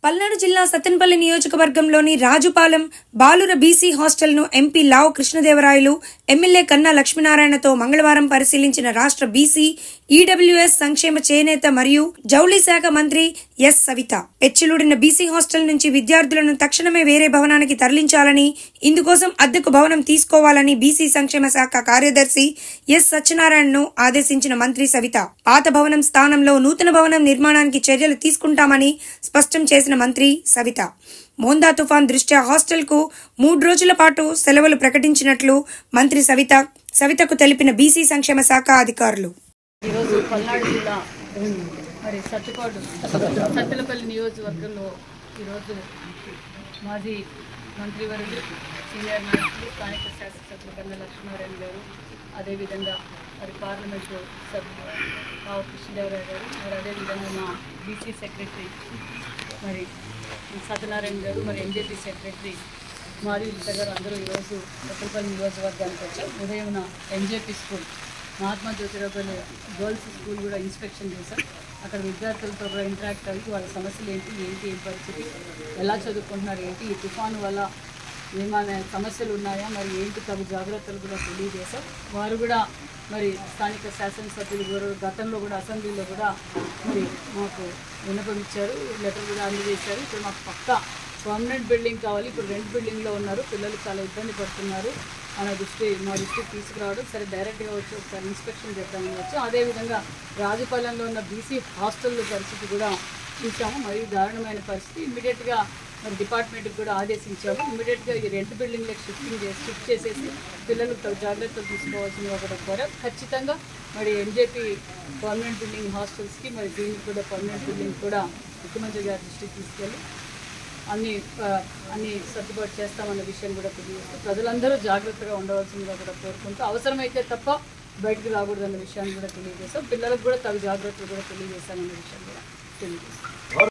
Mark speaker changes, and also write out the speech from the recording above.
Speaker 1: పల్నాడు జిల్లా సత్తెనపల్లి నియోజకవర్గంలోని రాజుపాలెం బాలుర బీసీ హాస్టల్ను ఎంపీ లావు కృష్ణదేవరాయలు, ఎమ్మెల్యే కన్నా లక్ష్మీనారాయణతో మంగళవారం పరిశీలించిన రాష్ట్ర బీసీ ఈడబ్ల్యూఎస్ సంక్షేమ చేనేత మరియు జౌళి శాఖ మంత్రి ఎస్ సవిత, పెచ్చులుడిన బీసీ హాస్టల్ నుంచి విద్యార్థులను తక్షణమే వేరే భవనానికి తరలించాలని, ఇందుకోసం అద్దెకు భవనం తీసుకోవాలని బీసీ సంక్షేమ శాఖ కార్యదర్శి ఎస్ సత్యనారాయణను ఆదేశించిన మంత్రి సవిత, పాత భవనం స్థానంలో నూతన భవనం నిర్మాణానికి చర్యలు తీసుకుంటామని స్పష్టం చేసిన మంత్రి సవిత, మోందా తుఫాన్ దృష్ట్యా హాస్టల్కు 3 రోజుల పాటు సెలవులు ప్రకటించినట్లు మంత్రి సవితకు తెలిపిన బీసీ సంక్షేమ శాఖ అధికారులు.
Speaker 2: ఈరోజు పల్నాడు జిల్లా మరి సత్తెనపల్లి నియోజకవర్గంలో ఈరోజు మాజీ మంత్రివర్యులు, సీనియర్ నాయకులు, స్థానిక శాసనసభ్యులు కన్నా లక్ష్మీనారాయణ గారు, అదేవిధంగా మరి పార్లమెంటు సభ్యులు లావు కృష్ణదేవరాయ గారు, మరి అదేవిధంగా మా బీసీ సెక్రటరీ మరి సత్యనారాయణ గారు, మరి ఎంజేపీ సెక్రటరీ మారి గారు అందరూ ఈరోజు సత్తెనపల్లి నియోజకవర్గానికి వచ్చారు. ఉదయం MJP school, Mahatma Jyotirao girls school కూడా ఇన్స్పెక్షన్ చేశాం. అక్కడ విద్యార్థులతో కూడా ఇంటరాక్ట్ అయ్యి వాళ్ళ సమస్యలు ఏంటి ఏం పరిస్థితి, ఎలా చదువుకుంటున్నారు, ఏంటి ఈ తుఫాను వల్ల ఏమైనా సమస్యలు ఉన్నాయా, మరి ఏంటి తగు జాగ్రత్తలు కూడా తెలియజేశాం. వారు కూడా మరి స్థానిక శాసనసభ్యులు కూడా గతంలో కూడా అసెంబ్లీలో కూడా మరి మాకు విన్నపం ఇచ్చారు, లెటర్ కూడా అందజేశారు. ఇప్పుడు మాకు పక్కా పర్మనెంట్ బిల్డింగ్ కావాలి, ఇప్పుడు రెంట్ బిల్డింగ్లో ఉన్నారు, పిల్లలు చాలా ఇబ్బంది పడుతున్నారు అన్న మా దృష్టికి తీసుకురావడం, సరే డైరెక్ట్గా వచ్చి ఒకసారి ఇన్స్పెక్షన్ చేద్దామని వచ్చి, అదేవిధంగా రాజుపాలెంలో ఉన్న బీసీ హాస్టల్ పరిస్థితి కూడా చూసాము. మరియు దారుణమైన పరిస్థితి. ఇమ్మీడియట్గా మరి డిపార్ట్మెంట్కి కూడా ఆదేశించాము. ఇమ్మీడియట్గా ఈ రెంట్ బిల్డింగ్లకు షిఫ్ట్ చేసేసి పిల్లలకు జాగ్రత్తలు తీసుకోవాల్సిన ఒకటి ద్వారా ఖచ్చితంగా మరి ఎంజేపీ పర్మనెంట్ బిల్డింగ్ హాస్టల్స్కి మరి దీనికి కూడా పర్మనెంట్ బిల్డింగ్ కూడా ముఖ్యమంత్రి గారి దృష్టికి తీసుకెళ్ళి అన్ని సర్దుబాటు చేస్తామన్న విషయం కూడా తెలియజేస్తాం. ప్రజలందరూ జాగ్రత్తగా ఉండవలసిందిగా కూడా కోరుకుంటూ, అవసరమైతే తప్ప బయటకు రాకూడదన్న విషయాన్ని కూడా తెలియజేస్తాం. పిల్లలకు కూడా తగు జాగ్రత్తలు కూడా తెలియజేస్తామన్న విషయం కూడా తెలియజేస్తాం.